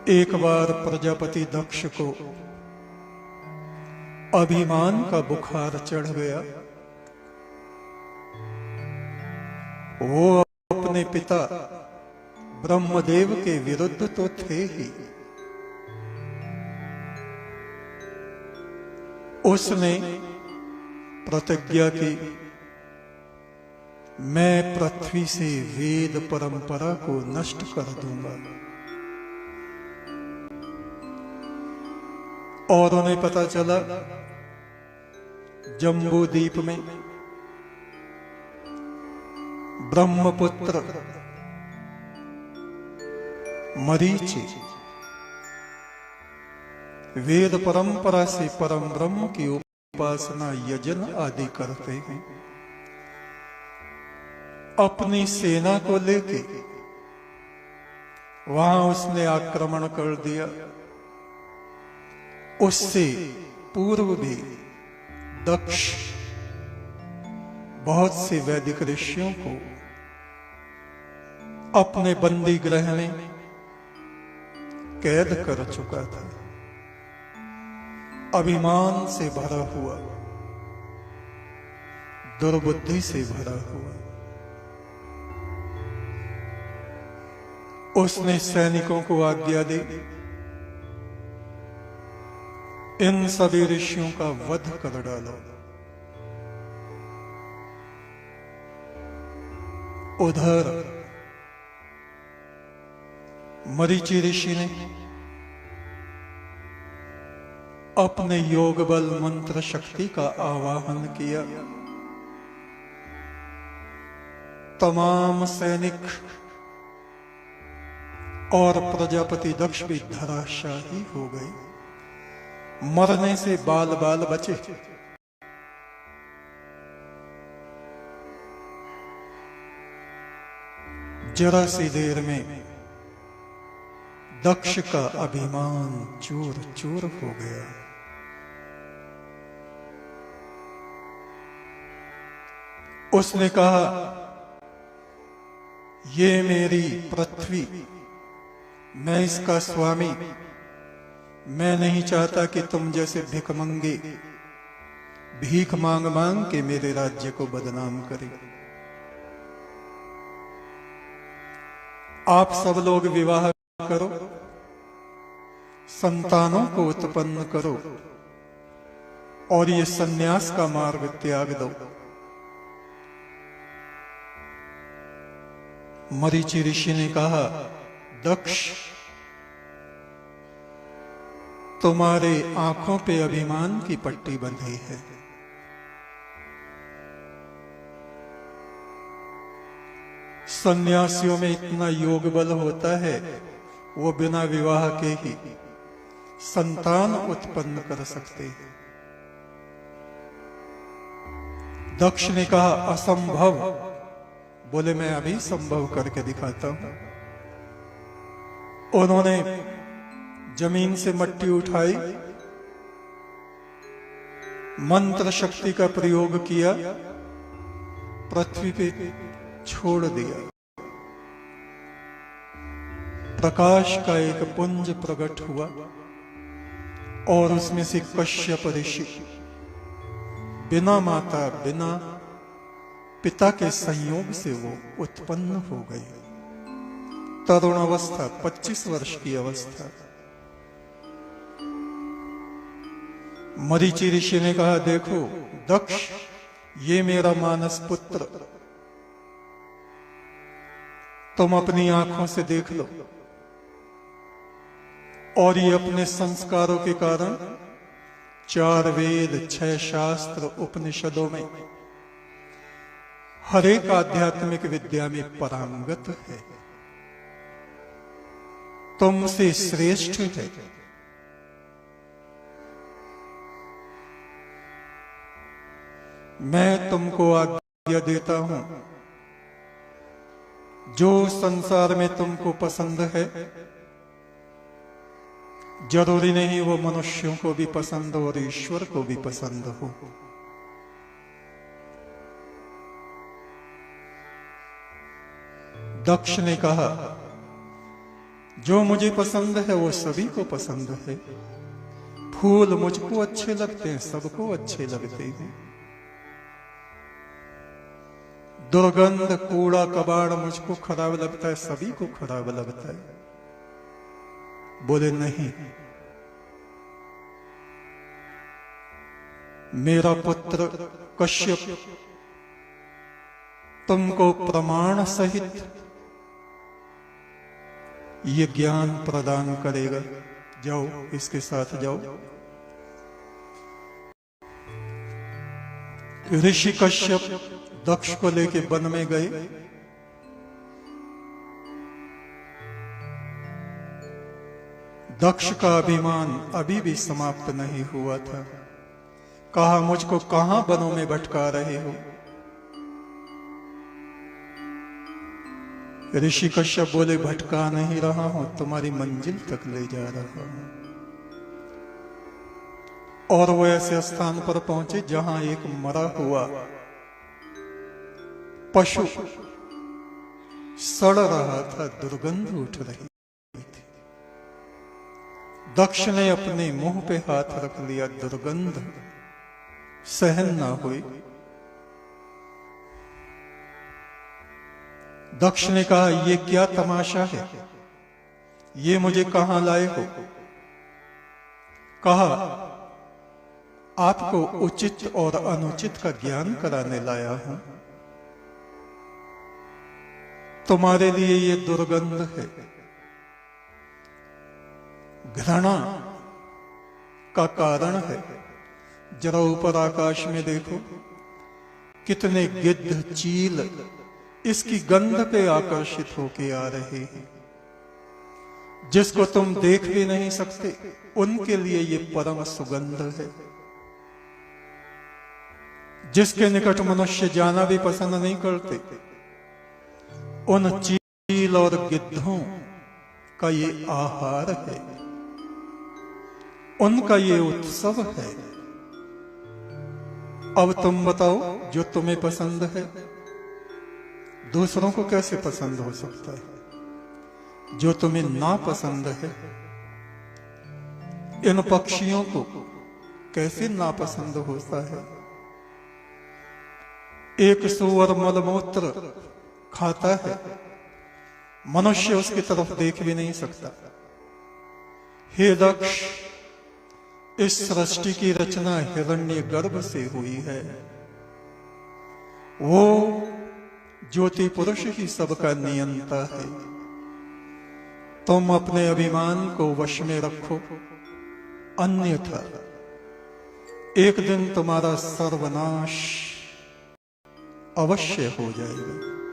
एक बार प्रजापति दक्ष को अभिमान का बुखार चढ़ गया। वो अपने पिता ब्रह्मदेव के विरुद्ध तो थे ही, उसने प्रतिज्ञा की, मैं पृथ्वी से वेद परंपरा को नष्ट कर दूंगा। और उन्हें पता चला जम्बू द्वीप में ब्रह्मपुत्र मरीचि वेद परंपरा से परम ब्रह्म की उपासना यजन आदि करते हैं। अपनी सेना को लेके वहां उसने आक्रमण कर दिया। उससे पूर्व भी दक्ष बहुत से वैदिक ऋषियों को अपने बंदी गृह में कैद कर चुका था। अभिमान से भरा हुआ, दुर्बुद्धि से भरा हुआ, उसने सैनिकों को आज्ञा दी, इन सभी ऋषियों का वध कर डालो। उधर मरीचि ऋषि ने अपने योग बल मंत्र शक्ति का आवाहन किया। तमाम सैनिक और प्रजापति दक्ष भी धराशायी हो गए, मरने से बाल बाल बचे। जरा सी देर में दक्ष का अभिमान चूर चूर हो गया। उसने कहा, ये मेरी पृथ्वी, मैं इसका स्वामी, मैं नहीं चाहता कि तुम जैसे भिखमंगे भीख मांग मांग के मेरे राज्य को बदनाम करें। आप सब लोग विवाह करो, संतानों को उत्पन्न करो और ये सन्यास का मार्ग त्याग दो। मरीचि ऋषि ने कहा, दक्ष, तुम्हारे आंखों पे अभिमान की पट्टी बंधी है। सन्यासियों में इतना योग बल होता है, वो बिना विवाह के ही संतान उत्पन्न कर सकते हैं। दक्ष ने कहा, असंभव। बोले, मैं अभी संभव करके दिखाता हूं। उन्होंने जमीन से मट्टी उठाई, मंत्र शक्ति का प्रयोग किया, पृथ्वी पे छोड़ दिया। प्रकाश का एक पुंज प्रकट हुआ और उसमें से कश्यप ऋषि बिना माता बिना पिता के संयोग से वो उत्पन्न हो गए। तरुण अवस्था, 25 वर्ष की अवस्था। मरीचि ऋषि ने कहा, देखो दक्ष, ये मेरा मानस पुत्र, तुम अपनी आंखों से देख लो। और ये अपने संस्कारों के कारण 4 वेद, 6 शास्त्र, उपनिषदों में हर एक आध्यात्मिक विद्या में पारंगत है, तुमसे श्रेष्ठ है। मैं तुमको आज्ञा देता हूं, जो संसार में तुमको पसंद है, जरूरी नहीं वो मनुष्यों को भी पसंद हो और ईश्वर को भी पसंद हो। दक्ष ने कहा, जो मुझे पसंद है वो सभी को पसंद है। फूल मुझको अच्छे लगते हैं, सबको अच्छे लगते हैं। दुर्गंध कूड़ा कबाड़ मुझको खराब लगता है, सभी को खराब लगता है। बोले नहीं, मेरा पुत्र कश्यप तुमको प्रमाण सहित ये ज्ञान प्रदान करेगा। जाओ, इसके साथ जाओ। ऋषि कश्यप दक्ष को लेके वन में गए। दक्ष का अभिमान अभी भी समाप्त नहीं हुआ था। कहा, मुझको कहां वनों में भटका रहे हो? ऋषि कश्यप बोले, भटका नहीं रहा हूं, तुम्हारी मंजिल तक ले जा रहा हूं। और वो ऐसे स्थान पर पहुंचे जहां एक मरा हुआ पशु सड़ रहा था, दुर्गंध उठ रही थी। दक्ष ने अपने मुंह पे हाथ रख लिया, दुर्गंध सहन ना हुई। दक्ष ने कहा, ये क्या तमाशा है? ये मुझे कहां लाए हो? कहा, आपको उचित और अनुचित का ज्ञान कराने लाया हूं। तुम्हारे लिए ये दुर्गंध है, घृणा का कारण है। जरा ऊपर आकाश में देखो, कितने गिद्ध चील इसकी गंध पे आकर्षित होके आ रहे हैं। जिसको तुम देख भी नहीं सकते, उनके लिए ये परम सुगंध है। जिसके निकट मनुष्य जाना भी पसंद नहीं करते, उन चील और गिद्धों का ये आहार है, उनका ये उत्सव है। अब तुम बताओ, जो तुम्हें पसंद है दूसरों को कैसे पसंद हो सकता है? जो तुम्हें नापसंद है इन पक्षियों को कैसे नापसंद होता है? एक सूअर मलमूत्र खाता है, मनुष्य उसकी तरफ देख भी नहीं सकता। हे दक्ष, इस सृष्टि की रचना हिरण्य गर्भ से हुई है। वो ज्योति पुरुष ही सबका नियंता है। तुम अपने अभिमान को वश में रखो, अन्यथा एक दिन तुम्हारा सर्वनाश अवश्य हो जाएगा।